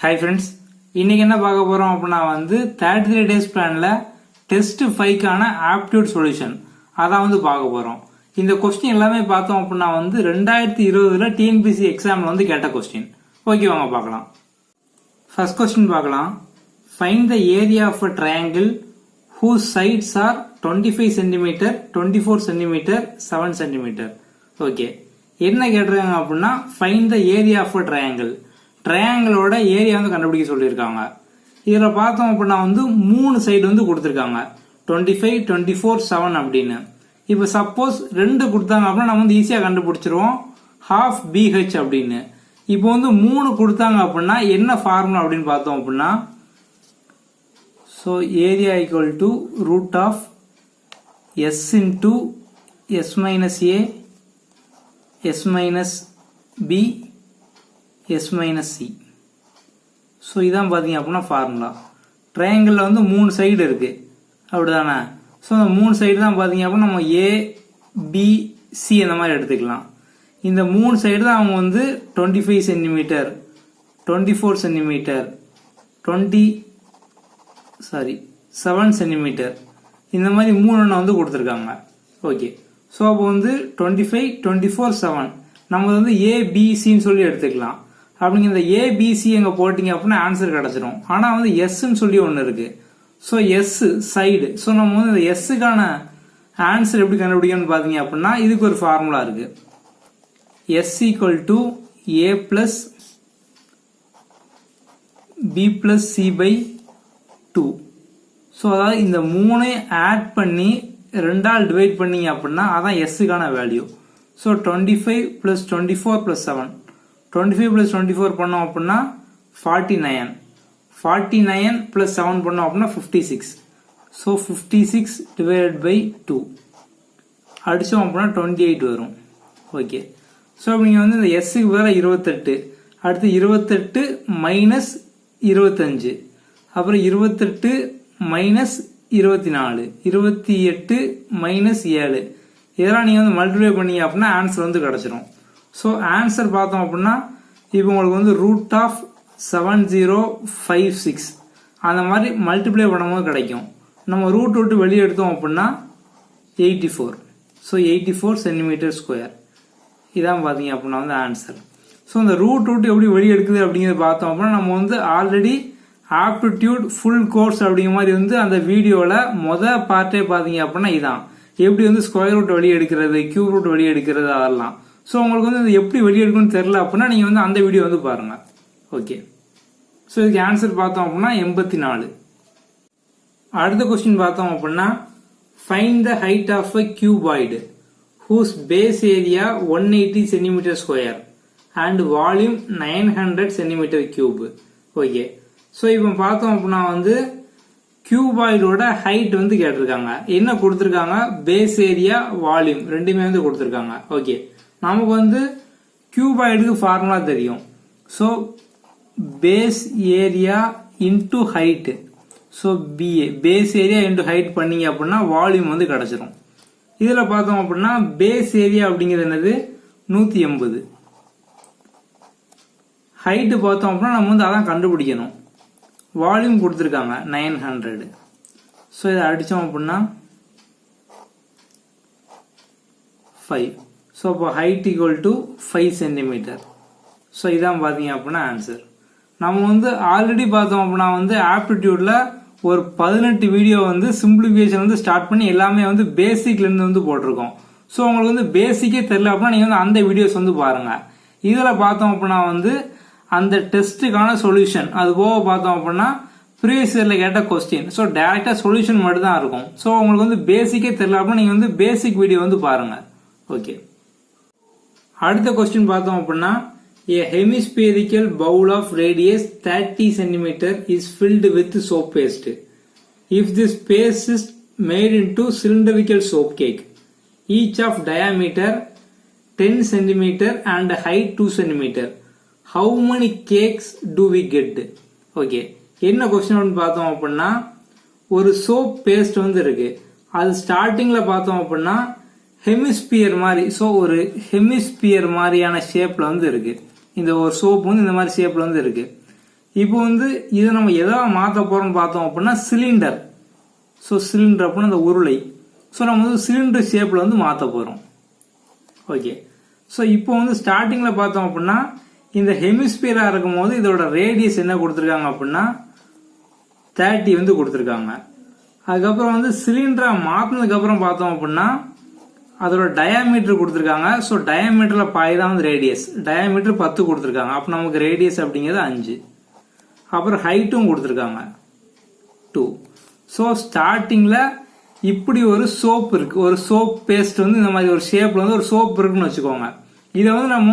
Hi friends, இன்னைக்கு என்ன பார்க்க போறோம் அப்படின்னா 33 days பிளான்ல டெஸ்ட் 5க்கான ஆப்டிடியூட் சொல்யூஷன் அதான் பார்க்க போறோம். இந்த கொஸ்டின் எல்லாமே பார்த்தோம் அப்படின்னா 2020 டிஎன்பிசி எக்ஸாம்ல கேட்ட கொஸ்டின். ஓகே, வாங்க பார்க்கலாம். ஃபர்ஸ்ட் கொஸ்டின் பார்க்கலாம். Find the area of a triangle whose sides are 25 cm, 24 cm, 7 cm. Okay, என்ன கேட்டிருக்காங்க அப்படின்னா find the area of a triangle, ட்ரையாங்கிளோட ஏரியா கண்டுபிடிக்க சொல்லியிருக்காங்க. இதுல பார்த்தோம் அப்படின்னா 3 சைடு கொடுத்துருக்காங்க, 25, 24, 7 அப்படின்னு. இப்ப சப்போஸ் 2 கொடுத்தாங்க அப்படின்னா நம்ம ஈஸியா கண்டுபிடிச்சிருவோம், half BH அப்படின்னு. இப்போ 3 கொடுத்தாங்க அப்படின்னா என்ன ஃபார்முலா அப்படின்னு பார்த்தோம் அப்படின்னா, so area equal to root of s into s minus a, s minus b, s minus c. So இதான் பார்த்தீங்க அப்படின்னா ஃபார்முலா. ட்ரையாங்கிளில் 3 சைடு இருக்கு அப்படிதானே. ஸோ அந்த 3 சைடு தான் பார்த்தீங்க அப்படின்னா நம்ம ஏ பி சி அந்த மாதிரி எடுத்துக்கலாம். இந்த 3 சைடு தான் அவங்க 25 சென்டிமீட்டர், 24 சென்டிமீட்டர், 7 சென்டிமீட்டர் இந்த மாதிரி 3 கொடுத்துருக்காங்க. ஓகே, ஸோ அப்போ 25, 24, 7 நம்ம ஏபிசின்னு சொல்லி எடுத்துக்கலாம். அப்படிங்க இந்த ஏபிசி எங்க போட்டீங்க அப்படின்னா ஆன்சர் கிடைச்சிடும். ஆனா எஸ்ன்னு சொல்லி ஒன்று இருக்கு. So S side. ஸோ நம்ம இந்த எஸ்ஸுக்கான ஆன்சர் எப்படி கண்டுபிடிக்கணும்னு பார்த்தீங்க அப்படின்னா இதுக்கு ஒரு ஃபார்முலா இருக்கு. S equal to A plus B plus C by 2. So அதாவது இந்த 3 ஆட் பண்ணி 2ஆல் டிவைட் பண்ணீங்க அப்படின்னா அதான் எஸ்ஸுக்கான value. So 25 plus 24 plus 7, 25 plus 24 பண்ணோம் அப்படின்னா 49, 49 பிளஸ் 7 பண்ணோம் அப்படின்னா 56. ஸோ 56 டிவைட் பை 2 அடிச்சோம் அப்படின்னா 28 வரும். ஓகே, ஸோ நீங்கள் இந்த எஸ்ஸுக்கு வேற 28, அடுத்து 28 மைனஸ் 25, அப்புறம் 28 மைனஸ் 24, 28 மைனஸ் 7, இதெல்லாம் நீங்கள் மல்டிப்ளை பண்ணீங்க அப்படின்னா ஆன்சர் கிடைச்சிரும். ஸோ ஆன்சர் பார்த்தோம் அப்படின்னா இப்போ உங்களுக்கு ரூட் ஆஃப் 7056 அந்த மாதிரி மல்டிப்ளை பண்ணும்போது கிடைக்கும். நம்ம ரூட் விட்டு வெளியே எடுத்தோம் அப்படின்னா 84. ஸோ 84 சென்டிமீட்டர் ஸ்கொயர் இதான் பார்த்தீங்க அப்படின்னா ஆன்சர். ஸோ இந்த ரூட் விட்டு எப்படி வெளியே எடுக்குது அப்படிங்கிறத பார்த்தோம் அப்படின்னா நம்ம ஆல்ரெடி ஆப்டிடியூட் ஃபுல் கோர்ஸ் அப்படிங்கிற மாதிரி அந்த வீடியோவில் மொதல் பார்ட்டே பார்த்தீங்க அப்படின்னா இதான் எப்படி ஸ்கொயர் ரூட் வெளியே எடுக்கிறது, கியூப் ரூட் வெளியே எடுக்கிறது அதெல்லாம். ஸோ உங்களுக்கு இது எப்படி வெளியே எடுக்கணும்னு தெரியல அப்படின்னா நீங்கள் அந்த வீடியோ பாருங்க. ஓகே, ஸோ இதுக்கு ஆன்சர் பார்த்தோம் அப்படின்னா 84. அடுத்த கொஸ்டின் பார்த்தோம் அப்படின்னா find the height of a cuboid whose base area 180 centimetre square and volume 900 centimetre cube. Okay, so இப்போ பார்த்தோம் அப்படின்னா கியூபாய்டோட ஹைட் கேட்டிருக்காங்க. என்ன கொடுத்துருக்காங்க, பேஸ் ஏரியா வால்யூம் ரெண்டுமே கொடுத்துருக்காங்க. ஓகே, நமக்கு கியூபாய்டுக்கு ஃபார்முலா தெரியும். So base area into height. So BA base area into height பண்ணீங்க அப்படின்னா வால்யூம் கிடைச்சிரும். இதில் பார்த்தோம் அப்படின்னா பேஸ் ஏரியா அப்படிங்கிறது என்னது 180, ஹைட்டு பார்த்தோம் அப்படின்னா நம்ம அதான் கண்டுபிடிக்கணும். வால்யூம் கொடுத்துருக்காங்க 900. ஸோ இதை அடித்தோம் அப்படின்னா 5. ஸோ அப்போ height equal to 5 centimetre. So இதான் பார்த்தீங்க அப்படின்னா ஆன்சர். நம்ம ஆல்ரெடி பார்த்தோம் அப்படின்னா ஆப்டிடியூட்ல ஒரு 18 வீடியோ சிம்பிளிஃபிகேஷன் ஸ்டார்ட் பண்ணி எல்லாமே பேசிக்ல இருந்து போட்டிருக்கோம். ஸோ உங்களுக்கு பேசிக்கே தெரியல அப்படின்னா நீங்க அந்த வீடியோஸ் பாருங்க. இதில் பார்த்தோம் அப்படின்னா அந்த டெஸ்ட்டுக்கான சொல்யூஷன் அது போக பார்த்தோம் அப்படின்னா ப்ரீவியஸ் இயர்ல கேட்ட கொஸ்டின். ஸோ டைரக்டா சொல்யூஷன் மட்டும் தான் இருக்கும். ஸோ உங்களுக்கு பேசிக்கே தெரியல அப்படின்னா நீங்க பேசிக் வீடியோ பாருங்க. ஓகே, அடுத்த கொஸ்டின் பார்த்தோம் அப்படின்னா a hemispherical bowl of radius 30 cm is filled with soap paste. If this paste is made into cylindrical soap cake, each of diameter 10 cm and height 2 cm, how many cakes do we get? Okay, என்ன question பார்த்தோம் அப்படின்னா ஒரு soap paste இருக்கு. அது ஸ்டார்டிங்ல பார்த்தோம் அப்படின்னா hemisphere மாதிரி, ஸோ ஒரு ஹெமிஸ்பியர் மாதிரியான ஷேப்ல இருக்கு. இந்த ஒரு சோப்பு இந்த மாதிரி ஷேப்ல இருக்கு. இப்போ வந்து இதை நம்ம எதாவது மாற்ற போகிறோம்னு பார்த்தோம் அப்படின்னா சிலிண்டர். ஸோ சிலிண்டர் அப்படின்னா இந்த உருளை. ஸோ நம்ம வந்து சிலிண்டர் ஷேப்பில் வந்து மாற்ற போகிறோம். ஓகே. ஸோ இப்போ வந்து ஸ்டார்டிங்கில் பார்த்தோம் அப்படின்னா இந்த ஹெமிஸ்பியராக இருக்கும் போது இதோட ரேடியஸ் என்ன கொடுத்துருக்காங்க அப்படின்னா 30 வந்து கொடுத்துருக்காங்க. அதுக்கப்புறம் வந்து சிலிண்டராக மாற்றினதுக்கப்புறம் பார்த்தோம் அப்படின்னா அதோட டயாமீட்டர் கொடுத்துருக்காங்க. ஸோ டயாமீட்டரில் பாய் தான் வந்து ரேடியஸ். டயாமீட்டர் 10 கொடுத்துருக்காங்க. அப்போ நமக்கு ரேடியஸ் அப்படிங்கிறது 5. அப்புறம் ஹைட்டும் கொடுத்துருக்காங்க 2. ஸோ ஸ்டார்டிங்கில் இப்படி ஒரு சோப் இருக்கு, ஒரு சோப் பேஸ்ட் வந்து இந்த மாதிரி ஒரு ஷேப்ல வந்து ஒரு சோப் இருக்குன்னு வச்சுக்கோங்க. இதை வந்து நம்ம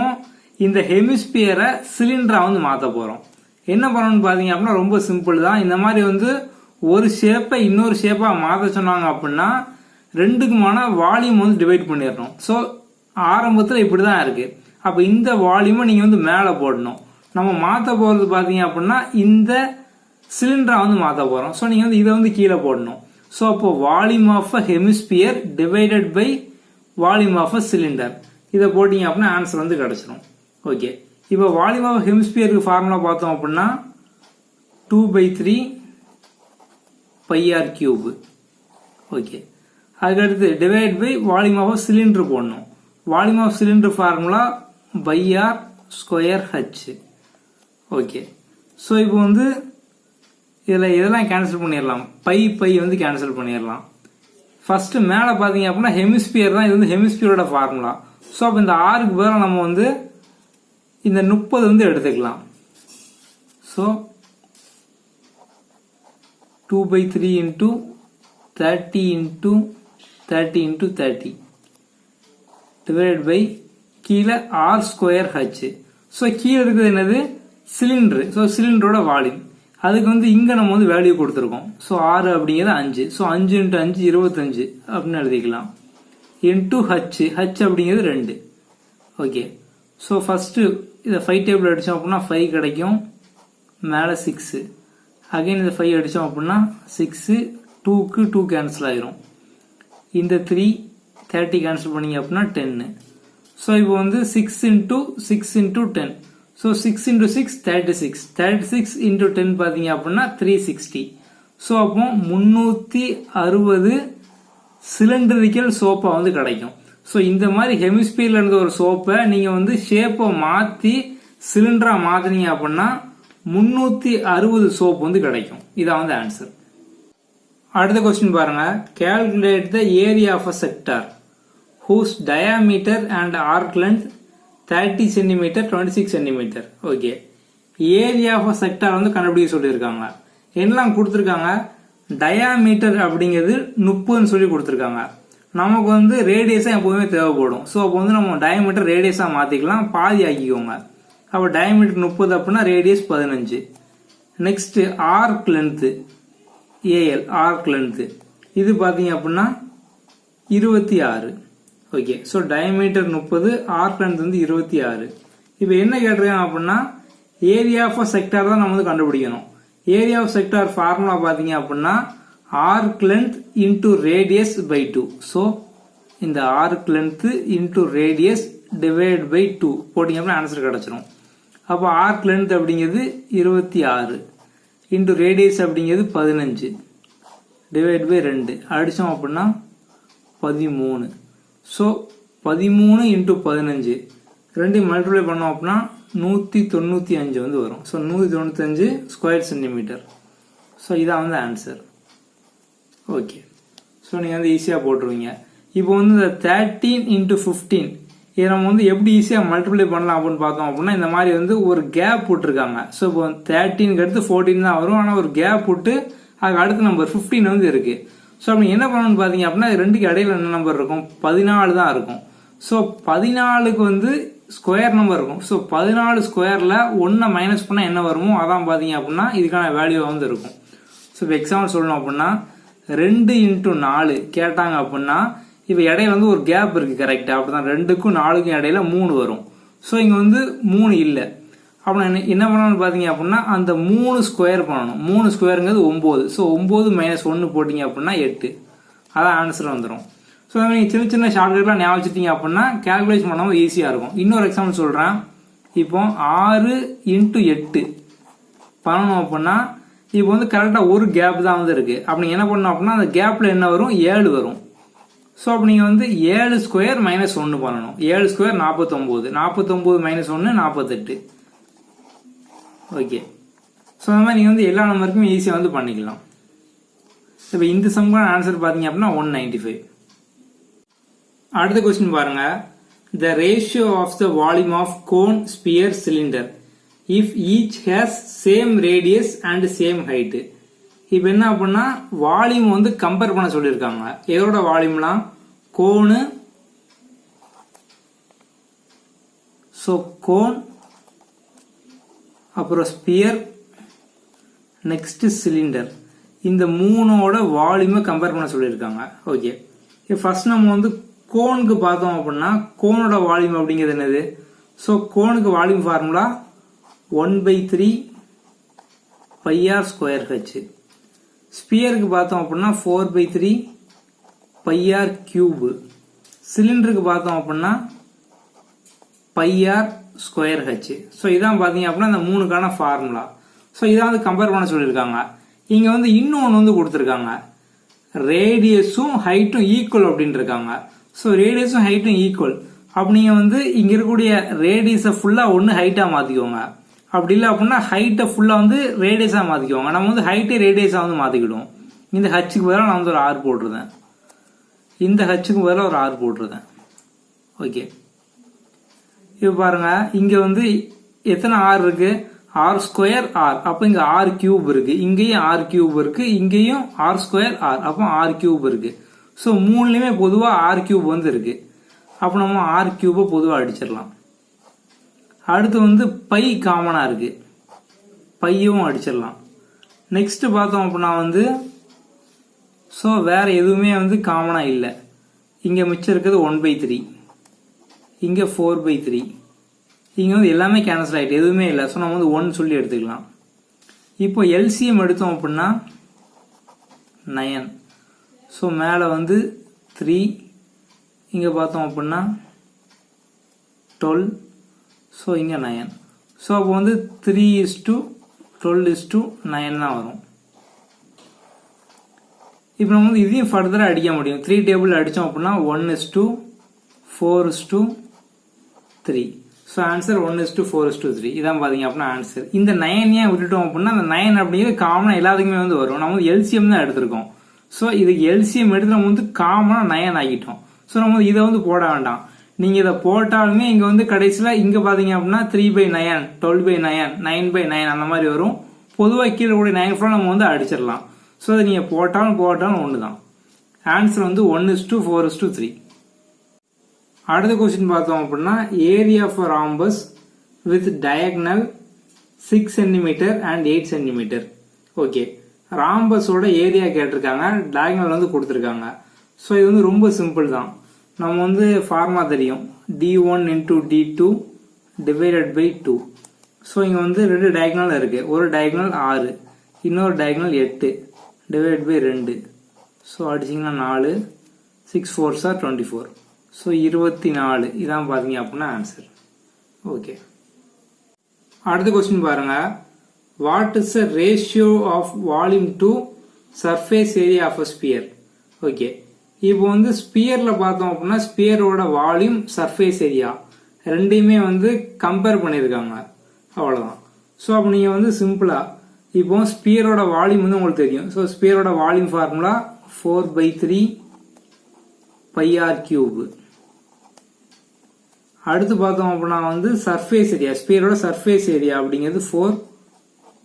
இந்த ஹெமிஸ்பியரை சிலிண்டரா வந்து மாற்ற போறோம். என்ன பண்ணணும்னு பாத்தீங்க அப்படின்னா ரொம்ப சிம்பிள் தான். இந்த மாதிரி வந்து ஒரு ஷேப்பை இன்னொரு ஷேப்பா மாற்ற சொன்னாங்க அப்படின்னா ரெண்டுக்குமான வால்யூம் வந்து டிவைட் பண்ணிடணும். ஸோ ஆரம்பத்தில் இப்படிதான் இருக்கு. அப்ப இந்த வால்யூமை நீங்க வந்து மேலே போடணும். நம்ம மாற்ற போறது பாத்தீங்க அப்படின்னா இந்த சிலிண்டரா வந்து மாற்ற போறோம். ஸோ நீங்க வந்து இதை வந்து கீழே போடணும். ஸோ அப்போ volume of a hemisphere divided by volume of a cylinder இதை போட்டீங்க அப்படின்னா ஆன்சர் வந்து கிடைச்சிடும். ஓகே. இப்போ வால்யூம் ஆஃப் ஹெமிஸ்பியருக்கு ஃபார்முலா பார்த்தோம் அப்படின்னா 2/3 πr கியூப். ஓகே. அதுக்கடுத்து divide by volume of cylinder போடணும். Volume of cylinder formula πr square h. Okay. So இப்போ வந்து இதில் இதெல்லாம் கேன்சல் பண்ணிடலாம். பை வந்து கேன்சல் பண்ணிடலாம். ஃபர்ஸ்ட் மேலே பார்த்தீங்க அப்படின்னா ஹெமிஸ்பியர் தான். இது வந்து ஹெமிஸ்பியரோட ஃபார்முலா. ஸோ அப்போ இந்த ஆறுக்கு பதிலாக நம்ம வந்து இந்த 30 வந்து எடுத்துக்கலாம். So 2/3 into 30 into 30 into 30 divide by கீழே r ஸ்கொயர் h. ஸோ கீழே இருக்கிறது என்னது சிலிண்டர். So சிலிண்டரோட volume. அதுக்கு வந்து இங்க நம்ம வந்து வேல்யூ கொடுத்துருக்கோம். ஸோ 6 அப்படிங்கிறது 5. ஸோ 5 into 5 25 அப்படின்னு எழுதிக்கலாம். இன்டூ h அப்படிங்கிறது 2. ஓகே. ஸோ ஃபர்ஸ்ட் இதை 5 டேபிள் அடித்தோம் அப்படின்னா 5 கிடைக்கும். மேலே 6. அகைன் இந்த 5 அடித்தோம் அப்படின்னா 6. 2க்கு 2 கேன்சல் ஆயிரும். இந்த 3 30 கேன்சல் பண்ணீங்க அப்படின்னா 10. ஸோ இப்போ வந்து 6 into 6 into 10. So 6 into 6 36. 36 into 10 பார்த்தீங்க அப்படின்னா 360. ஸோ அப்போ 360 சிலிண்டரிக்கல் சோப்பா வந்து கிடைக்கும். ஸோ இந்த மாதிரி ஹெமிஸ்பியர்ல இருந்த ஒரு சோப்பை நீங்க வந்து ஷேப்பை மாத்தி சிலிண்டரா மாத்தினீங்க அப்படின்னா 360 சோப் வந்து கிடைக்கும். இதான் வந்து ஆன்சர். அடுத்த கொஸ்டின் பாருங்க. Calculate the area of a sector whose diameter and arc length 30 cm 26 cm. Okay. Area of sector வந்து கண்டுபிடிக்க சொல்லியிருக்காங்க. என்னெல்லாம் கொடுத்துருக்காங்க? டயாமீட்டர் அப்படிங்கிறது 30 சொல்லி கொடுத்துருக்காங்க. நமக்கு வந்து ரேடியஸா எப்பவுமே தேவைப்படும். ஸோ அப்போ வந்து நம்ம டயாமீட்டர் ரேடியஸா மாத்திக்கலாம். பாதி ஆக்கிக்கோங்க. அப்போ டயாமீட்டர் 30 அப்படின்னா radius 15. Next arc length AL arc length இது பாத்தீங்க அப்படின்னா 26. Okay. So diameter 30, arc length வந்து 26. இப்போ என்ன கேட்டிருக்காங்க அப்படின்னா ஏரியா ஆஃப் செக்டார் தான் நம்ம வந்து கண்டுபிடிக்கணும். ஏரியா ஆஃப் செக்டார் ஃபார்முலா பார்த்தீங்க அப்படின்னா arc length into radius by 2. So இந்த arc length into radius divide by 2 போட்டிங்க அப்படின்னா ஆன்சர் கிடைச்சிரும். அப்போ ஆர்க் லென்த் அப்படிங்கிறது 26 இன்டூ ரேடியஸ் அப்படிங்கிறது 15 டிவைட் பை 2 அடித்தோம் அப்படின்னா 13. ஸோ 13 இன்டூ 15 ரெண்டையும் மல்டிப்ளை பண்ணோம் அப்படின்னா 195 வந்து வரும். So 195 square centimetre. ஸோ இதான் வந்து ஆன்சர். ஓகே. ஸோ நீங்கள் வந்து ஈஸியாக போட்டுருவீங்க. இப்போ வந்து இந்த 13 இன்டூ 15 இதை நம்ம வந்து எப்படி ஈஸியாக மல்டிப்ளை பண்ணலாம் அப்படின்னு பார்த்தோம் அப்படின்னா இந்த மாதிரி வந்து ஒரு கேப் விட்டுருக்காங்க. ஸோ இப்போ 13க்கு அடுத்து 14 தான் வரும். ஆனால் ஒரு கேப் விட்டு அதுக்கு அடுத்த நம்பர் 15 வந்து இருக்கு. ஸோ அப்படி என்ன பண்ணணும்னு பார்த்தீங்க அப்படின்னா ரெண்டுக்கு இடையில என்ன நம்பர் இருக்கும்? 14 தான் இருக்கும். ஸோ 14க்கு வந்து ஸ்கொயர் நம்பர் இருக்கும். ஸோ 14 ஸ்கொயர்ல 1 மைனஸ் பண்ணா என்ன வருமோ அதான் பார்த்தீங்க அப்படின்னா இதுக்கான வேல்யூ வந்து இருக்கும். ஸோ இப்போ எக்ஸாம்பிள் சொல்லணும் அப்படின்னா 2 இன்டூ 4 கேட்டாங்க அப்படின்னா இப்போ இடையில வந்து ஒரு கேப் இருக்கு. கரெக்டா? அப்படிதான் 2க்கும் 4க்கும் இடையில 3 வரும். ஸோ இங்க வந்து 3 இல்லை. அப்படின்னா என்ன பண்ணணும்னு பார்த்தீங்க அப்படின்னா அந்த 3 ஸ்கொயர் பண்ணணும். 3 ஸ்கொயருங்கிறது 9. ஸோ 9 மைனஸ் 1 போட்டிங்க அப்படின்னா 8. அதான் ஆன்சர் வந்துடும். ஸோ நீங்கள் சின்ன சின்ன ஷார்ட்கட்லாம் ஞாபகம் வச்சுட்டீங்க அப்படின்னா கேல்குலேஷன் பண்ணாமல் ஈஸியாக இருக்கும். இன்னொரு எக்ஸாம்பிள் சொல்கிறேன். இப்போ 6 இன்டூ 8 பண்ணணும் அப்படின்னா இப்போ வந்து கரெக்டாக ஒரு கேப் தான் வந்து இருக்குது. அப்படி என்ன பண்ணணும் அப்படின்னா அந்த கேப்பில் என்ன வரும், 7 வரும். ஸோ அப்போ நீங்கள் வந்து 7 ஸ்கொயர் மைனஸ் 1 பண்ணணும். 7 ஸ்கொயர் 49, 49 மைனஸ் 1 48. ஓகே, ஸோ அந்த மாதிரி நீங்கள் வந்து எல்லா நம்பருக்குமே ஈஸியாக வந்து பண்ணிக்கலாம். இப்போ இந்த சம்க்கான ஆன்சர் பார்த்தீங்க அப்படின்னா 195. அடுத்த கொஸ்டின் பாருங்க. The ratio of the volume of cone, sphere, cylinder if each has same radius and same height. இப்போ என்ன அப்படின்னா வால்யூம் வந்து கம்பேர் பண்ண சொல்லியிருக்காங்க. எதோட வால்யூம்லாம், கோனு, ஸோ கோன், அப்புறம் ஸ்பியர், நெக்ஸ்ட் சிலிண்டர், இந்த மூணோட வால்யூமை கம்பேர் பண்ண சொல்லியிருக்காங்க. ஓகே, ஃபர்ஸ்ட் நம்ம வந்து கோனுக்கு பார்த்தோம் அப்படின்னா கோனோட வால்யூம் அப்படிங்கிறது என்னது? ஸோ கோனுக்கு volume formula 1/3 πr square H. ஸ்பியருக்கு பார்த்தோம் அப்படின்னா 4/3 πr கியூப். சிலிண்டருக்கு பார்த்தோம் அப்படின்னா πr ஸ்கொயர் ஹெச். ஸோ இதான் பார்த்தீங்க அப்படின்னா இந்த மூணுக்கான ஃபார்முலா. ஸோ இதான் வந்து கம்பேர் பண்ண சொல்லியிருக்காங்க. இங்கே வந்து இன்னொன்று வந்து கொடுத்துருக்காங்க, ரேடியஸும் ஹைட்டும் ஈக்குவல் அப்படின்னு இருக்காங்க. ஸோ ரேடியஸும் ஹைட்டும் ஈக்குவல். அப்போ நீங்கள் வந்து இங்கே இருக்கக்கூடிய ரேடியஸை ஃபுல்லாக ஒன்று ஹைட்டாக மாற்றிக்கோங்க. அப்படி இல்லை அப்படின்னா ஹைட்டை ஃபுல்லாக வந்து ரேடியஸாக மாற்றிக்கோங்க. நம்ம வந்து ஹைட்டை ரேடியஸாக வந்து மாற்றிக்கிடுவோம். இந்த ஹச்சுக்கு பதிலாக நான் வந்து ஒரு ஆர் போட்டுருந்தேன், இந்த ஹச்சுக்கு பதிலாக ஒரு ஆர் போட்டுருந்தேன். ஓகே, இப்போ பாருங்க, இங்கே வந்து எத்தனை ஆர் இருக்கு? R square r. அப்போ இங்கே ஆர் கியூப் இருக்கு, இங்கேயும் ஆர் கியூப் இருக்கு, இங்கேயும் ஆர் ஸ்கொயர் ஆர், அப்போ ஆர் கியூப் இருக்கு. ஸோ மூணுலையுமே பொதுவாக ஆர் கியூப் வந்து இருக்கு. அப்போ நம்ம ஆர் கியூபை பொதுவாக அடிச்சிடலாம். அடுத்து வந்து பை காமனாக இருக்கு, பையும் அடிச்சிடலாம். நெக்ஸ்ட் பார்த்தோம் அப்படின்னா வந்து ஸோ வேற எதுவுமே வந்து காமனாக இல்லை. இங்கே மிச்சம் இருக்கிறது 1/3, இங்கே 4/3, இங்கே வந்து எல்லாமே கேன்சல் ஆகிட்டு எதுவுமே இல்லை. ஸோ நம்ம வந்து 1 சொல்லி எடுத்துக்கலாம். இப்போ எல்சிஎம் எடுத்தோம் அப்படின்னா 9. ஸோ மேலே வந்து 3, இங்கே பார்த்தோம் அப்படின்னா 12, ஸோ இங்கே 9. ஸோ அப்போ வந்து 3:12:9 தான் வரும். இப்போ நம்ம வந்து இதையும் ஃபர்தராக அடிக்க முடியும். 3 டேபிள் அடித்தோம் அப்படின்னா 1:4:3. So answer 1:4:3. இதான் பார்த்தீங்க அப்படின்னா ஆன்சர். இந்த 9 ஏன் விட்டுட்டோம் அப்படின்னா அந்த 9 அப்படிங்கிறது காமனாக எல்லாத்துக்குமே வந்து வரும். நம்ம வந்து எல்சிஎம் தான் எடுத்திருக்கோம். ஸோ இதுக்கு எல்சிஎம் எடுத்து நம்ம வந்து காமனாக 9 ஆகிட்டோம். ஸோ நம்ம வந்து இதை வந்து போட வேண்டாம். நீங்கள் இதை போட்டாலுமே இங்கே வந்து கடைசியில் இங்கே பார்த்தீங்க அப்படின்னா 3/9, 12/9, 9/9 அந்த மாதிரி வரும். பொதுவாக கீழே கூட 9 ஃபுல்லாக நம்ம வந்து அடிச்சிடலாம். ஸோ அதை நீங்கள் போட்டாலும் ஒன்று தான். ஆன்சர் வந்து 1:4:3. அடுத்த கொஸ்டின் பார்த்தோம் அப்படின்னா area for rhombus with diagonal 6 cm and 8 cm. Okay, ராம்பஸோட ஏரியா கேட்டிருக்காங்க, டயக்னல் வந்து கொடுத்துருக்காங்க. ஸோ இது வந்து ரொம்ப சிம்பிள் தான். நம்ம வந்து ஃபார்முலா தெரியும், d1 × d2 divided by 2. So இங்கே வந்து 2 டயக்னல் இருக்கு. ஒரு டயக்னல் 6, இன்னொரு டயக்னல் 8 டிவைட் பை 2. ஸோ அடிச்சிங்கன்னா 4, 6 4s are 24. ஸோ 24. இதான் பார்த்தீங்க அப்படின்னா ஆன்சர். ஓகே, அடுத்த கொஸ்டின் பாருங்க. What is the ratio of volume to surface area of a sphere? Okay, இப்போ வந்து ஸ்பியர்ல பார்த்தோம் அப்படின்னா ஸ்பியரோட வால்யூம், சர்ஃபேஸ் ஏரியா ரெண்டையுமே வந்து கம்பேர் பண்ணியிருக்காங்க. அவ்வளோதான். ஸோ அப்போ நீங்கள் வந்து சிம்பிளா இப்போ ஸ்பியரோட வால்யூம் வந்து உங்களுக்கு தெரியும். ஸோ ஸ்பியரோட வால்யூம் ஃபார்முலா 4/3 πr கியூப். அடுத்து பார்த்தோம் அப்படின்னா வந்து சர்ஃபேஸ் ஏரியா, ஸ்பியரோட சர்ஃபேஸ் ஏரியா அப்படிங்கிறது 4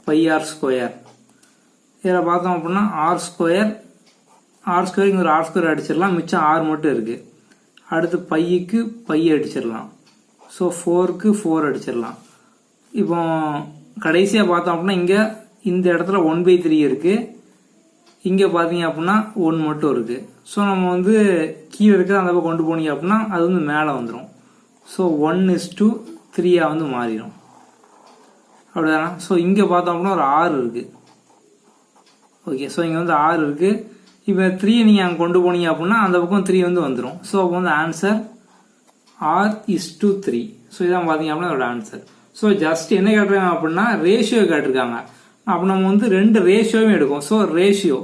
πr ஸ்கொயர். இதில் பார்த்தோம் அப்படின்னா ஆர் ஸ்கொயர் இங்கே ஒரு ஆர் ஸ்கொயர் அடிச்சிடலாம், மிச்சம் ஆர் மட்டும் இருக்கு. அடுத்து பைக்கு பை அடிச்சிடலாம். ஸோ 4க்கு 4 அடிச்சிடலாம். இப்போ கடைசியாக பார்த்தோம் அப்படின்னா இங்கே இந்த இடத்துல 1/3 இருக்கு, இங்கே பார்த்தீங்க அப்படின்னா 1 மட்டும் இருக்கு. ஸோ நம்ம வந்து கீழே இருக்கிற அந்த பக்கம் கொண்டு போனீங்க அப்படின்னா அது வந்து மேலே வந்துடும். ஸோ 1:3 வந்து மாறிடும். அப்படிதானா? ஸோ இங்கே பார்த்தோம் அப்படின்னா ஒரு 6 இருக்கு. ஓகே, ஸோ இங்கே வந்து 6 இருக்கு. இப்போ 3 நீங்கள் அங்கே கொண்டு போனீங்க அப்படின்னா அந்த பக்கம் 3 வந்து வந்துடும். ஸோ அப்போ வந்து ஆன்சர் R:3. ஸோ இதான் பார்த்தீங்க அப்படின்னா அதோட ஆன்சர். ஸோ ஜஸ்ட் என்ன கேட்டிருக்காங்க அப்படின்னா ரேஷியோ கேட்டிருக்காங்க. அப்போ நம்ம வந்து ரெண்டு ரேஷியோவும் எடுக்கும். ஸோ ரேஷியோ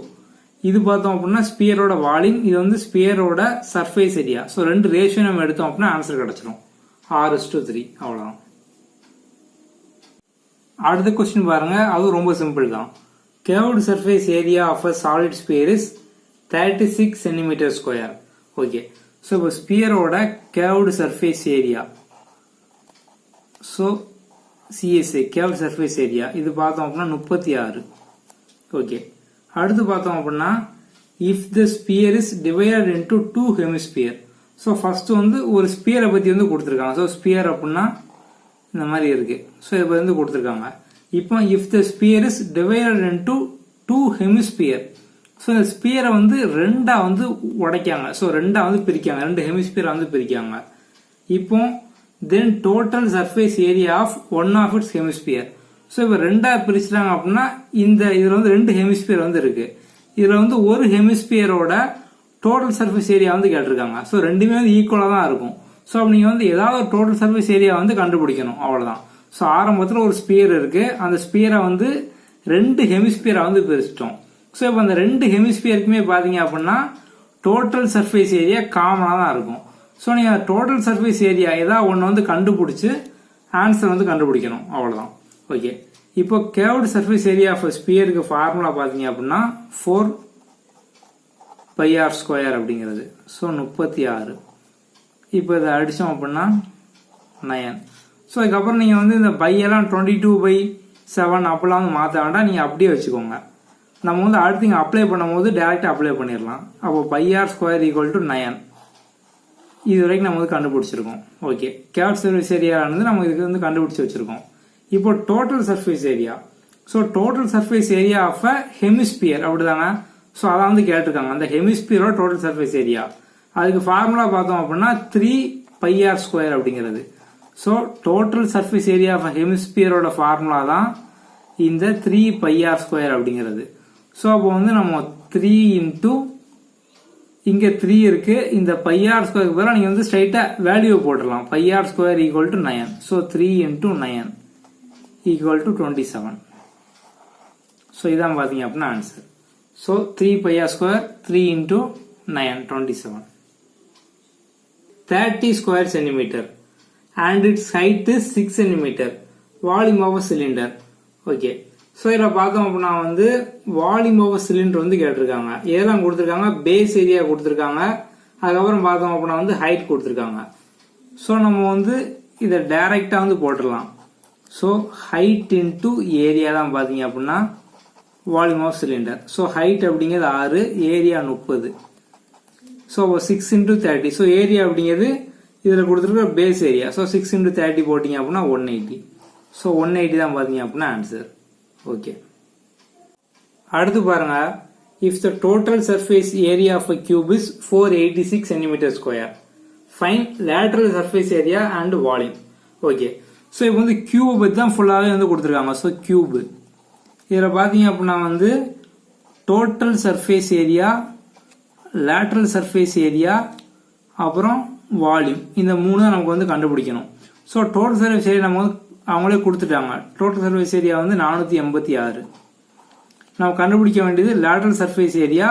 இது பார்த்தோம் அப்படின்னா ஸ்பியரோட வால்யூம், இது வந்து ஸ்பியரோட சர்ஃபேஸ் ஏரியா. ஸோ ரெண்டு ரேஷியோ நம்ம எடுத்தோம் அப்படின்னா ஆன்சர் கிடைச்சிடும் 6:3. அவ்வளோதான். அடுத்த கொஸ்டின் பாருங்க, அது ரொம்ப சிம்பிள் தான். Curved surface area of a solid sphere is 36 centimetre square. Okay, so இப்போ ஸ்பியரோட curved surface area, so CSA curved surface area இது பார்த்தோம் அப்படின்னா 36. ஓகே, அடுத்து பார்த்தோம் அப்படின்னா if the sphere is divided into 2 hemisphere. So first வந்து ஒரு ஸ்பியரை பற்றி வந்து கொடுத்துருக்காங்க. ஸோ ஸ்பியர் அப்படின்னா இந்த மாதிரி இருக்கு. ஸோ இதை வந்து கொடுத்துருக்காங்க. இப்போ if the sphere is divided into 2 hemisphere. So இந்த ஸ்பியரை வந்து ரெண்டா வந்து உடைக்காங்க. ஸோ ரெண்டா வந்து பிரிக்காங்க, ரெண்டு ஹெமிஸ்பியரை வந்து பிரிக்காங்க. இப்போ then total surface area of one of its hemisphere. So இப்போ ரெண்டா பிரிச்சுட்டாங்க அப்படின்னா இந்த இதுல வந்து ரெண்டு ஹெமிஸ்பியர் வந்து இருக்கு. இதுல வந்து ஒரு ஹெமிஸ்பியரோட டோட்டல் சர்ஃபேஸ் ஏரியா வந்து கேட்டிருக்காங்க. ஸோ ரெண்டுமே வந்து ஈக்குவலா தான் இருக்கும். ஸோ அப்ப நீங்க வந்து ஏதாவது ஒரு டோட்டல் சர்ஃபேஸ் ஏரியா வந்து கண்டுபிடிக்கணும், அவ்வளவுதான். ஸோ ஆரம்பத்தில் ஒரு ஸ்பியர் இருக்கு, அந்த ஸ்பியரை வந்து ரெண்டு ஹெமிஸ்பியரை வந்து பிரிச்சிட்டோம். ஸோ இப்போ அந்த ரெண்டு ஹெமிஸ்பியருக்குமே பாத்தீங்க அப்படின்னா டோட்டல் சர்ஃபேஸ் ஏரியா காமனா தான் இருக்கும். ஸோ நீங்க டோட்டல் சர்ஃபேஸ் ஏரியா ஏதாவது ஒன்று வந்து கண்டுபிடிச்சு ஆன்சர் வந்து கண்டுபிடிக்கணும், அவ்வளவுதான். ஓகே, இப்போ கேர்வ்டு சர்ஃபேஸ் ஏரியா ஆஃப் ஸ்பியருக்கு ஃபார்முலா பாத்தீங்க அப்படின்னா 4πr² அப்படிங்கிறது. ஸோ 36. இப்போ இதை அடிச்சோம் அப்படின்னா 9. ஸோ அதுக்கப்புறம் நீங்க வந்து இந்த பையெல்லாம் 22/7 அப்பெல்லாம் வந்து மாற்ற வேண்டாம், நீங்க அப்படியே வச்சுக்கோங்க. நம்ம வந்து அடுத்து இங்கே அப்ளை பண்ணும் போது டைரக்டா அப்ளை பண்ணிடலாம். அப்போ πr² = 9. இது வரைக்கும் நம்ம வந்து கண்டுபிடிச்சிருக்கோம். ஓகே, கேர்வ்டு சர்ஃபேஸ் ஏரியா வந்து நம்ம இதுக்கு வந்து கண்டுபிடிச்சு வச்சிருக்கோம். இப்போ total surface area, so total surface area of a hemisphere அப்படிதானே. ஸோ அதான் வந்து கேட்டிருக்காங்க, அந்த ஹெமிஸ்பியரோட டோட்டல் சர்ஃபேஸ் ஏரியா. அதுக்கு ஃபார்முலா பார்த்தோம் அப்படின்னா 3πr² அப்படிங்கிறது. So total surface area of ஹெமிஸ்பியரோட ஃபார்முலா தான் இந்த 3πr² அப்படிங்கிறது. ஸோ அப்போ வந்து நம்ம 3 இன்டூ இங்க 3 இருக்கு, இந்த πr² பதிலாக நீங்க வந்து ஸ்ட்ரைட்டா வேல்யூ போட்டுடலாம். πr² = 9. ஸோ 3 × 9 = 27. ஸோ இதான் பாத்தீங்க அப்படின்னா answer. So 3πr², 3 × 9 27. 30 square centimeter and its height is 6 centimeter. Volume of a cylinder. Okay. So இதில் பார்த்தோம் அப்படின்னா வந்து வால்யூம் ஆஃப் சிலிண்டர் வந்து கேட்டிருக்காங்க. எதெல்லாம் கொடுத்துருக்காங்க? பேஸ் ஏரியா கொடுத்துருக்காங்க, அதுக்கப்புறம் பார்த்தோம் அப்படின்னா வந்து ஹைட் கொடுத்துருக்காங்க. ஸோ நம்ம வந்து இதை டைரக்டா வந்து போட்டுடலாம். ஸோ ஹைட் இன்டூ ஏரியா தான் பார்த்தீங்க அப்படின்னா volume of cylinder. So height அப்படிங்கிறது 6, ஏரியா 30. ஸோ 6 × 30. ஸோ ஏரியா அப்படிங்கிறது இதில் கொடுத்துருக்க பேஸ் ஏரியா. ஸோ 6 × 30 போட்டிங்க அப்படின்னா 180. ஸோ 180 தான் பார்த்தீங்க அப்படின்னா ஆன்சர். ஓகே, அடுத்து பாருங்க, if the total surface area of a cube is 486 cm², find lateral surface area and volume. Okay, so இப்போ வந்து கியூபை பற்றி தான் ஃபுல்லாகவே வந்து கொடுத்துருக்காங்க. ஸோ கியூபு இதில் பார்த்தீங்க அப்படின்னா வந்து total surface area, lateral surface area, அப்புறம் வால்யூம், இந்த 3 தான் நமக்கு வந்து கண்டுபிடிக்கணும். ஸோ டோட்டல் சர்ஃபேஸ் ஏரியா நம்ம வந்து அவங்களே கொடுத்துட்டாங்க. டோட்டல் சர்ஃபேஸ் ஏரியா வந்து 486. நம்ம கண்டுபிடிக்க வேண்டியது lateral surface area,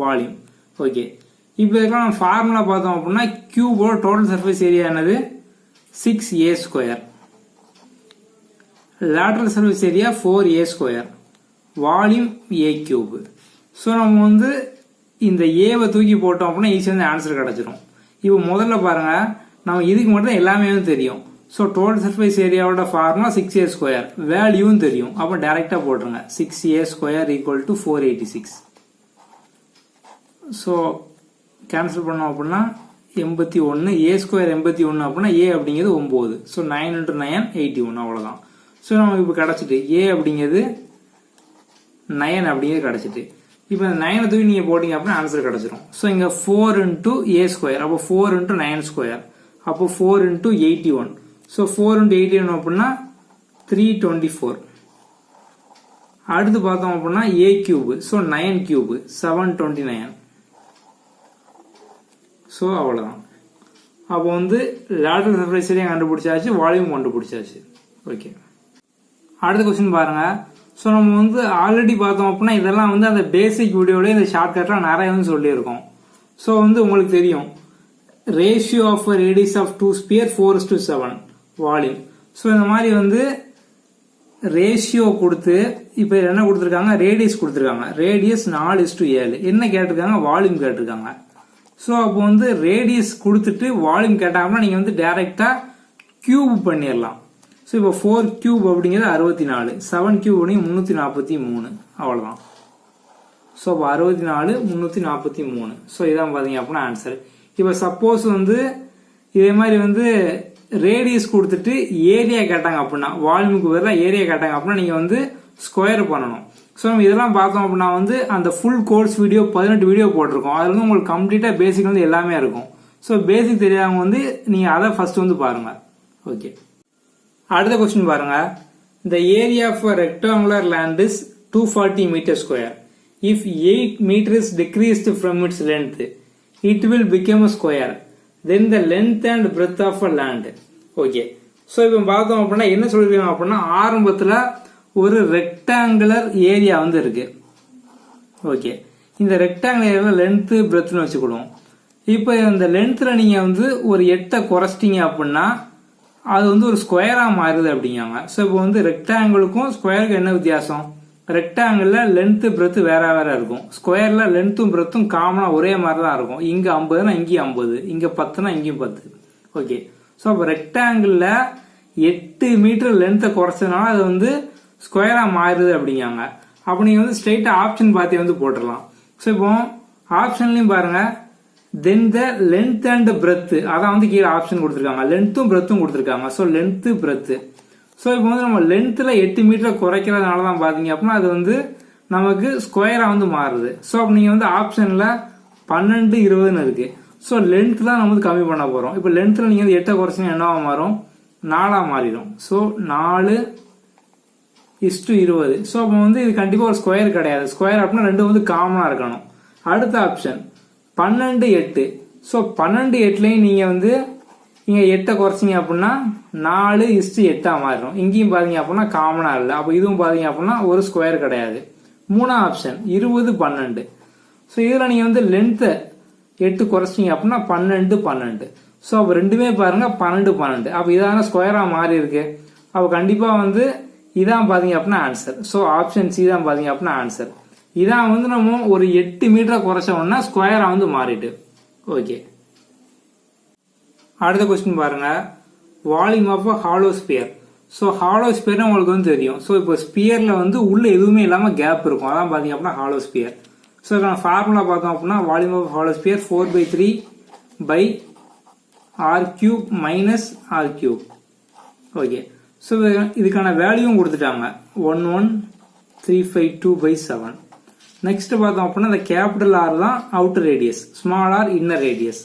volume. Okay, இப்போ இதுக்கெல்லாம் நம்ம ஃபார்முலா பார்த்தோம் அப்படின்னா கியூபோட டோட்டல் சர்ஃபேஸ் ஏரியா என்னது? 6a². Lateral surface area 4a². Volume a³. So நம்ம வந்து இந்த ஏவை தூக்கி போட்டோம் அப்படின்னா ஈஸியாக வந்து ஆன்சர் கிடைச்சிடும். இப்போ முதல்ல பாருங்க, நம்ம இதுக்கு மட்டும் எல்லாமே வந்து தெரியும். ஸோ டோட்டல் சர்ஃபேஸ் ஏரியாவோட ஃபார்முலா 6a², வேல்யூவும் தெரியும். அப்போ டைரக்டா போட்டுருங்க. 6a² = 486. ஸோ கேன்சல் பண்ணோம் அப்படின்னா 81, a² 81 அப்படின்னா a அப்படிங்கிறது 9. ஸோ 9 × 9 81, அவ்வளோதான். ஸோ நமக்கு இப்போ கிடைச்சிட்டு a அப்படிங்கிறது 9 அப்படிங்கிறது கிடைச்சிட்டு. இப்போ இந்த 9 தூக்கி நீங்க போட்டீங்க அப்படின்னா ஆன்சர் கிடைச்சிடும். ஸோ இங்க 4 × a², அப்போ 4 × 9², அப்போ 4 × 81. ஸோ 4 × 81 அப்படின்னா 324. அடுத்து பார்த்தோம் அப்படின்னா a³. ஸோ 9³ 729. ஸோ அவ்வளோதான். அப்போ வந்து லேட்டரல் சர்ஃபேஸ் ஏரியா கண்டுபிடிச்சாச்சு, வால்யூம் கண்டுபிடிச்சாச்சு. ஓகே, அடுத்த கொஸ்டின் பாருங்க. ஸோ நம்ம வந்து ஆல்ரெடி பார்த்தோம் அப்படின்னா இதெல்லாம் வந்து அந்த பேசிக் வீடியோலேயே இந்த ஷார்ட்கட்லாம் நிறைய வந்து சொல்லியிருக்கோம். ஸோ வந்து உங்களுக்கு தெரியும் ratio of radius of two sphere 4:7 volume. So இந்த மாதிரி வந்து ரேஷியோ கொடுத்து இப்போ என்ன கொடுத்துருக்காங்க, ரேடியஸ் கொடுத்துருக்காங்க. ரேடியஸ் 4:7 என்ன கேட்டிருக்காங்க, வால்யூம் கேட்டிருக்காங்க. ஸோ அப்போ வந்து ரேடியஸ் கொடுத்துட்டு வால்யூம் கேட்டாங்கன்னா நீங்கள் வந்து டைரக்டா கியூப் பண்ணிடலாம். ஸோ இப்போ 4 கியூப் அப்படிங்கிறது 64, 7 கியூப் அப்படிங்கிறது 343, அவ்வளோதான். ஸோ அப்போ 64 343. ஸோ இதான் பார்த்தீங்க அப்படின்னா ஆன்சர். இப்போ சப்போஸ் வந்து இதே மாதிரி வந்து ரேடியஸ் கொடுத்துட்டு ஏரியா கேட்டாங்க அப்படின்னா, வால்யூமுக்கு பதிலாக ஏரியா கேட்டாங்க அப்படின்னா நீங்கள் வந்து ஸ்கொயர் பண்ணணும். ஸோ நம்ம இதெல்லாம் பார்த்தோம் அப்படின்னா வந்து அந்த ஃபுல் கோர்ஸ் வீடியோ 18 வீடியோ போட்டிருக்கோம். அதில் வந்து உங்களுக்கு கம்ப்ளீட்டாக பேசிக் வந்து எல்லாமே இருக்கும். ஸோ பேசிக் தெரியாதவங்க வந்து நீங்கள் அதை ஃபர்ஸ்ட் வந்து பாருங்க. ஓகே, அடுத்த கொஸ்டின் பாருங்க. The area of a rectangular land is 240 meter square. If 8 meters decreased from its length, it will become a square. Then the length and breadth of a land. Okay, so இப்போ பார்த்தோம் அப்படின்னா என்ன சொல்லிருக்காங்க அப்படின்னா, ஆரம்பத்தில் ஒரு rectangular area வந்து இருக்கு. ஓகே, இந்த ரெக்டாங்குலர் ஏரியாவில் லென்த்து பிரெத்னு வச்சுக்கிடுவோம். இப்போ இந்த லென்த்தில் நீங்கள் வந்து ஒரு 8 குறைச்சிட்டீங்க அப்படின்னா அது வந்து ஒரு ஸ்கொயரா மாறுது அப்படிங்காங்க. ஸோ இப்போ வந்து ரெக்டாங்கிளுக்கும் ஸ்கொயருக்கு என்ன வித்தியாசம், ரெக்டாங்கிள் லென்த் பிரெத் வேற வேற இருக்கும். ஸ்கொயர்ல லென்த்தும் பிரெத்தும் காமனா ஒரே மாதிரி தான் இருக்கும். இங்க 50னா இங்கேயும் 50, இங்க 10னா இங்கேயும் 10. ஓகே, ஸோ அப்போ ரெக்டாங்கிள் 8 மீட்டர் லென்த்தை குறைச்சதுனால அது வந்து ஸ்கொயரா மாறுது அப்படிங்காங்க. அப்போ நீங்க வந்து ஸ்ட்ரெயிட்டா ஆப்ஷன் பார்த்து வந்து போட்டுடலாம். ஸோ இப்போ ஆப்ஷன்லயும் பாருங்க, தென் த லென்த் அண்ட் பிரெத், அதான் வந்து கீழே ஆப்ஷன் கொடுத்துருக்காங்க. லென்த்தும் பிரெத்தும் கொடுத்துருக்காங்க. So length breadth. ஸோ இப்போ வந்து நம்ம லென்த்தில் 8 மீட்டர் குறைக்கிறதுனால தான் பார்த்தீங்க அப்படின்னா அது வந்து நமக்கு ஸ்கொயரா வந்து மாறுது. ஸோ அப்போ நீங்கள் வந்து ஆப்ஷன்ல 12, 20 இருக்கு. ஸோ லென்த் தான் நம்ம வந்து கம்மி பண்ண போறோம். இப்போ லென்த்தில் நீங்கள் வந்து 8 குறைச்சிங்க என்னவா மாறும், 4 மாறிடும். ஸோ 4:20. ஸோ அப்போ வந்து இது கண்டிப்பாக ஒரு ஸ்கொயர் கிடையாது. ஸ்கொயர் அப்படின்னா ரெண்டும் வந்து காமனாக இருக்கணும். அடுத்த ஆப்ஷன் 12, 8. ஸோ 12, 8லையும் நீங்கள் வந்து இங்கே 8 குறைச்சிங்க அப்படின்னா 4:8 மாறிடும். இங்கேயும் பார்த்தீங்க அப்படின்னா காமனாக இல்லை. அப்போ இதுவும் பார்த்தீங்க அப்படின்னா ஒரு ஸ்கொயர் கிடையாது. மூணாம் ஆப்ஷன் 20, 12. ஸோ இதில் நீங்கள் வந்து லென்த்தை 8 குறைச்சிங்க அப்படின்னா 12, 12. ஸோ அப்போ ரெண்டுமே பாருங்க 12, 12. அப்போ இதான ஸ்கொயராக மாறி இருக்கு. அப்போ கண்டிப்பாக வந்து இதான் பார்த்தீங்க அப்படின்னா ஆன்சர். ஸோ ஆப்ஷன் சி தான் பார்த்தீங்க அப்படின்னா ஆன்சர். இதான் வந்து நம்ம ஒரு 8 மீட்டர் குறைச்சோம்னா ஸ்கொயரா வந்து மாறிட்டு. ஓகே, அடுத்த கொஸ்டின் பாருங்க. Volume of hollow sphere. So hollow sphere உங்களுக்கு வந்து தெரியும். ஸோ இப்போ ஸ்பியர்ல வந்து உள்ள எதுவுமே இல்லாம கேப் இருக்கும். அதான் பாத்தீங்க அப்படின்னா ஹாலோ ஸ்பியர். ஸோ ஃபார்முலா பார்த்தோம் அப்படின்னா volume of hollow sphere 4/3/r³ minus r³. Okay, so இதுக்கான வேல்யூவும் கொடுத்துட்டாங்க 11352/7. நெக்ஸ்ட் பார்த்தோம் அப்படின்னா இந்த கேபிட்டல் ஆர் தான் outer radius, small R inner radius.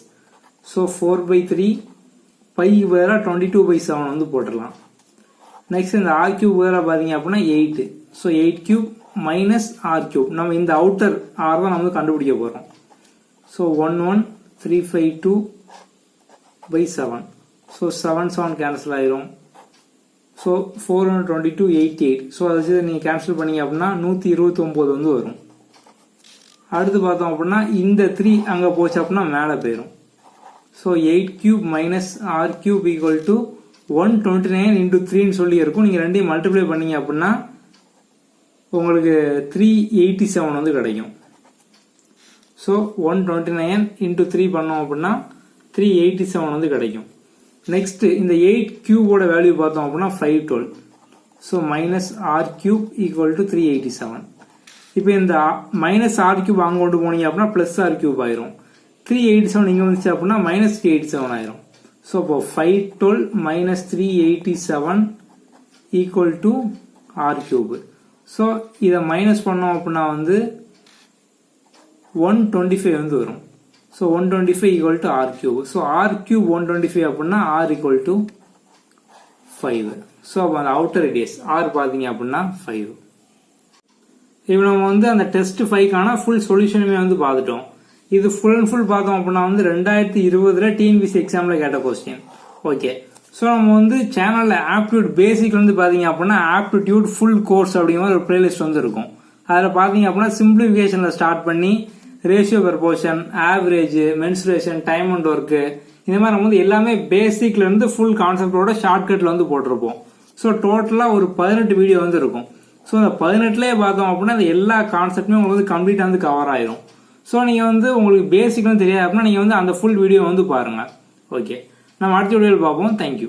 So 4/3 by வேற 22/7 வந்து போட்டுடலாம். நெக்ஸ்ட் இந்த r³ வேற பார்த்தீங்க அப்படின்னா 8. So 8³ minus r³. நம்ம இந்த அவுட்டர் ஆர் தான் நம்ம கண்டுபிடிக்க போறோம். ஸோ 11352/7. ஸோ 7 7 கேன்சல் ஆயிரும். ஸோ 422 88. ஸோ அதை வச்சு நீங்கள் கேன்சல் பண்ணீங்க அப்படின்னா 129 வந்து வரும். அடுத்து பார்த்தோம் அப்படின்னா இந்த 3 அங்கே போச்சு அப்படின்னா மேலே போயிடும். So 8³ minus r³ equal to 129 into 3 சொல்லி இருக்கும். நீங்கள் ரெண்டையும் மல்டிப்ளை பண்ணீங்க அப்படின்னா உங்களுக்கு 387 வந்து கிடைக்கும். ஸோ 129 into 3 பண்ணோம் அப்படின்னா 387 வந்து கிடைக்கும். நெக்ஸ்ட் இந்த 8³ வேல்யூ பார்த்தோம் அப்படின்னா 512. So minus r³ equal to 387. இப்போ இந்த மைனஸ் r³ அங்கே கொண்டு போனீங்க அப்படின்னா பிளஸ் r³ ஆயிரும். 387 இங்கே வந்துச்சு அப்படின்னா மைனஸ் 387 ஆயிரும். ஸோ இப்போ 512 minus 387 equal to r³. So இதை மைனஸ் பண்ணோம் அப்படின்னா வந்து 125 வந்து வரும். So 125 equal to r³. So r³ 125 அப்படின்னா r ஈக்குவல் டு 5. ஸோ அப்போ அந்த அவுட்டர் ரேடியஸ் r பார்த்தீங்க அப்படின்னா 5. இப்போ நம்ம வந்து அந்த டெஸ்ட் 5க்கான ஃபுல் சொல்யூஷனுமே வந்து பார்த்துட்டோம். இது ஃபுல் அண்ட் ஃபுல் பார்த்தோம் அப்படின்னா வந்து 2020 டிஎன்பிஎஸ்சி எக்ஸாம்ல கேட்ட கொஸ்டின். ஓகே, ஸோ நம்ம வந்து சேனலில் ஆப்டிடியூட் பேசிக் வந்து பார்த்தீங்க அப்படின்னா ஆப்டிடியூட் ஃபுல் கோர்ஸ் அப்படிங்கிற ஒரு பிளேலிஸ்ட் வந்து இருக்கும். அதில் பார்த்தீங்க அப்படின்னா சிம்பிளிஃபிகேஷனில் ஸ்டார்ட் பண்ணி ratio proportion, average, mensuration, time and work, இந்த மாதிரி நம்ம வந்து எல்லாமே பேசிக்லேருந்து ஃபுல் கான்செப்டோட ஷார்ட்கட்டில் வந்து போட்டிருப்போம். ஸோ டோட்டலாக ஒரு 18 வீடியோ வந்து இருக்கும். ஸோ அந்த 18லேயே பார்த்தோம் அப்படின்னா அந்த எல்லா கான்செப்ட்டுமே உங்களுக்கு வந்து கம்ப்ளீட்டாக வந்து கவர் ஆயிரும். ஸோ நீங்கள் வந்து உங்களுக்கு பேசிக்லாம் தெரியாது அப்படின்னா நீங்கள் வந்து அந்த ஃபுல் வீடியோ வந்து பாருங்கள். ஓகே, நம்ம அடுத்த வீடியோவில் பார்ப்போம். தேங்க்யூ.